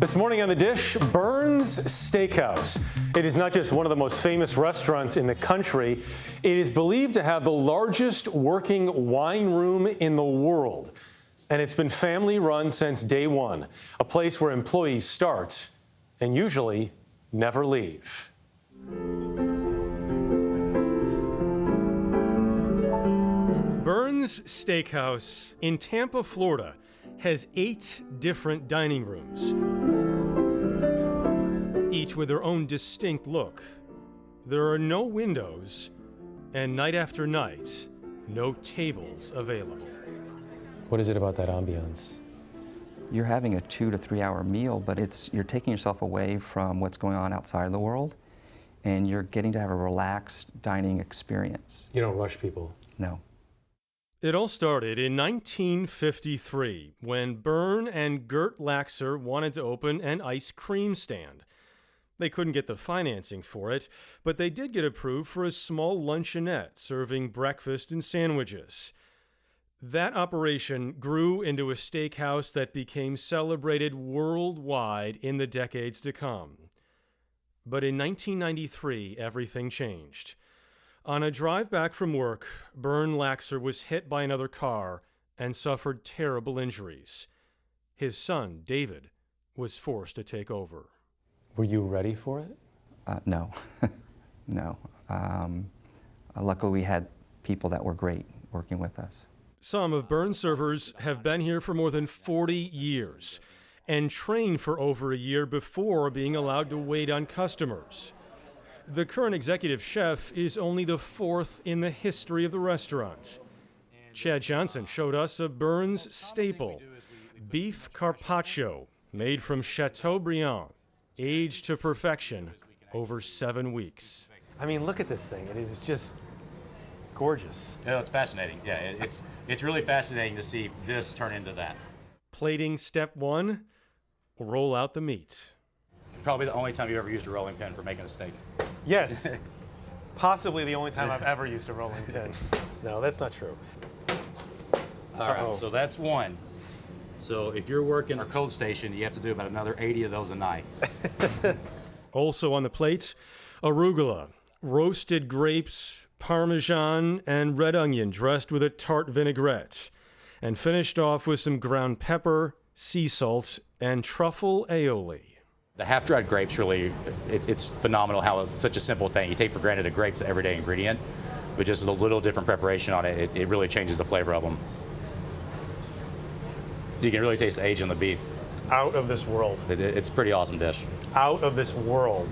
This morning on The Dish, Bern's Steakhouse. It is not just one of the most famous restaurants in the country, it is believed to have the largest working wine room in the world. And it's been family run since day one, a place where employees start and usually never leave. Bern's Steakhouse in Tampa, Florida, has 8 different dining rooms, each with their own distinct look. There are no windows, and night after night, no tables available. What is it about that ambiance? You're having a 2 to 3 hour meal, but you're taking yourself away from what's going on outside of the world, and you're getting to have a relaxed dining experience. You don't rush people? No. It all started in 1953 when Bern and David Laxer wanted to open an ice cream stand. They couldn't get the financing for it, but they did get approved for a small luncheonette serving breakfast and sandwiches. That operation grew into a steakhouse that became celebrated worldwide in the decades to come. But in 1993, everything changed. On a drive back from work, Bern Laxer was hit by another car and suffered terrible injuries. His son, David, was forced to take over. Were you ready for it? No. No. Luckily, we had people that were great working with us. Some of Bern's servers have been here for more than 40 years and trained for over a year before being allowed to wait on customers. The current executive chef is only the 4th in the history of the restaurant. Chad Johnson showed us a Bern's staple, beef carpaccio, made from Chateaubriand, aged to perfection over 7 weeks. I mean, look at this thing. It is just gorgeous. No, it's fascinating. Yeah, it's really fascinating to see this turn into that. Plating step 1, roll out the meat. Probably the only time you've ever used a rolling pin for making a steak. Yes. Possibly the only time I've ever used a rolling pin. No, that's not true. All right, so that's one. So if you're working a cold station, you have to do about another 80 of those a night. Also on the plate, arugula, roasted grapes, Parmesan, and red onion dressed with a tart vinaigrette, and finished off with some ground pepper, sea salt, and truffle aioli. The half-dried grapes really, it's phenomenal how it's such a simple thing. You take for granted a grape's an everyday ingredient, but just with a little different preparation on it, it really changes the flavor of them. You can really taste the age on the beef. Out of this world. It's a pretty awesome dish. Out of this world.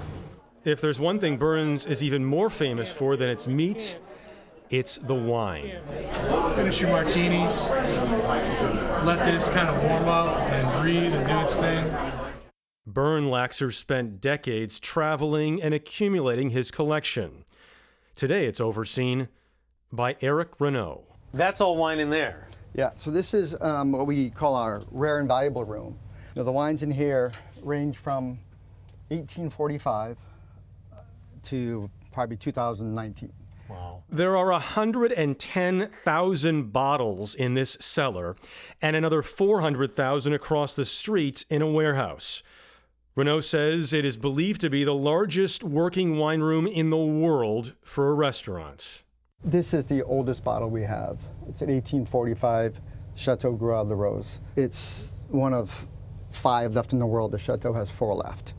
If there's one thing Bern's is even more famous for than its meat, it's the wine. Finish your martinis, let this kind of warm up and breathe and do its thing. Bern Laxer spent decades traveling and accumulating his collection. Today it's overseen by Eric Renault. That's all wine in there. Yeah, so this is what we call our rare and valuable room. Now, the wines in here range from 1845 to probably 2019. Wow. There are 110,000 bottles in this cellar and another 400,000 across the street in a warehouse. Renault says it is believed to be the largest working wine room in the world for a restaurant. This is the oldest bottle we have. It's an 1845 Chateau Grau de Rose. It's one of 5 left in the world. The Chateau has 4 left.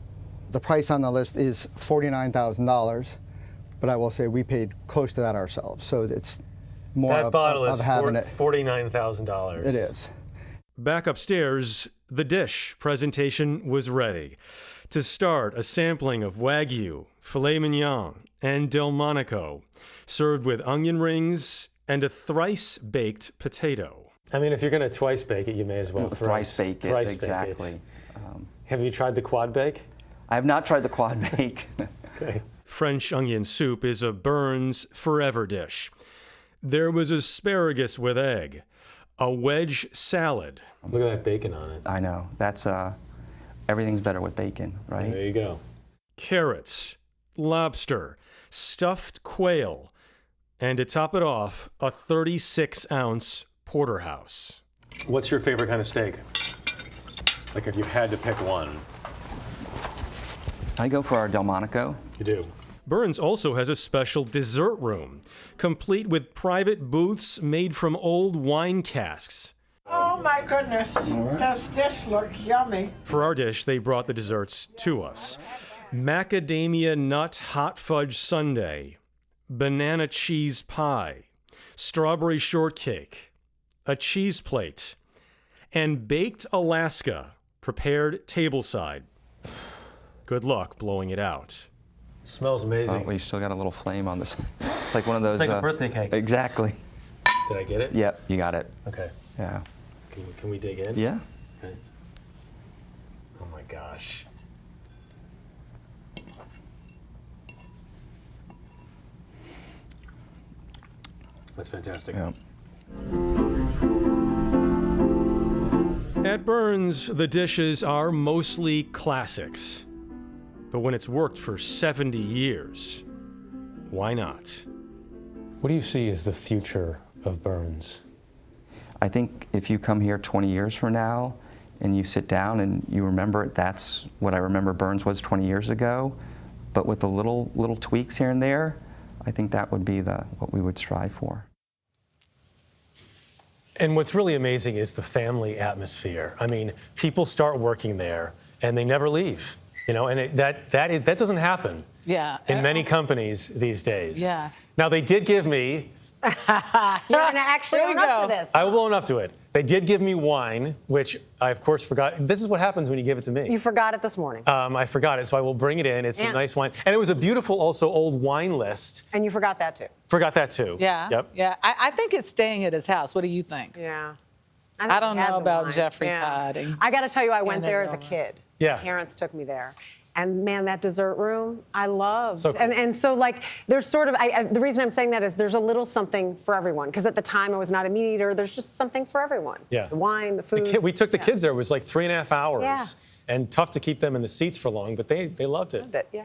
The price on the list is $49,000, but I will say we paid close to that ourselves. So it's more that bottle of is having it. $49,000. It is. Back upstairs, the dish presentation was ready. To start, a sampling of Wagyu, filet mignon, and Delmonico, served with onion rings and a thrice-baked potato. I mean, if you're going to twice bake it, you may as well thrice bake it. Exactly. Have you tried the quad bake? I have not tried the quad bake. Okay. French onion soup is a Bern's forever dish. There was asparagus with egg, a wedge salad. Look at that bacon on it. I know. That's everything's better with bacon, right? There you go. Carrots, lobster, stuffed quail, and to top it off, a 36-ounce porterhouse. What's your favorite kind of steak? Like if you had to pick one. I go for our Delmonico. You do. Bern's also has a special dessert room, complete with private booths made from old wine casks. Oh my goodness, does this look yummy? For our dish, they brought the desserts to us. Macadamia nut hot fudge sundae, banana cheese pie, strawberry shortcake, a cheese plate, and baked Alaska prepared tableside. Good luck blowing it out. Smells amazing. Oh, well, you still got a little flame on this. It's like one of those. It's like a birthday cake. Exactly. Did I get it? Yep, you got it. Okay. Yeah. Can we dig in? Yeah. Okay. Oh my gosh. That's fantastic. Yeah. At Bern's, the dishes are mostly classics. But when it's worked for 70 years, why not? What do you see as the future of Bern's? I think if you come here 20 years from now and you sit down and you remember it, that's what I remember Bern's was 20 years ago. But with the little tweaks here and there, I think that would be what we would strive for. And what's really amazing is the family atmosphere. I mean, people start working there and they never leave. You know, and that doesn't happen. Yeah. In many companies these days. Yeah. Now they did give me. You're gonna actually own up to this. I will own up to it. They did give me wine, which I of course forgot. This is what happens when you give it to me. You forgot it this morning. I forgot it, so I will bring it in. It's a nice wine, and it was a beautiful, also old wine list. And you forgot that too. Forgot that too. Yeah. Yep. Yeah. I think it's staying at his house. What do you think? Yeah. I don't know about wine. Jeffrey Todd. I got to tell you, I went and there as a everyone. kid. Yeah. My parents took me there. And man, that dessert room, I loved. So cool. And so like, there's sort of, the reason I'm saying that is there's a little something for everyone. Because at the time I was not a meat eater, there's just something for everyone. Yeah. The wine, the food. We took the kids there. It was like 3.5 hours. Yeah. And tough to keep them in the seats for long, but they loved it. Loved it, yeah.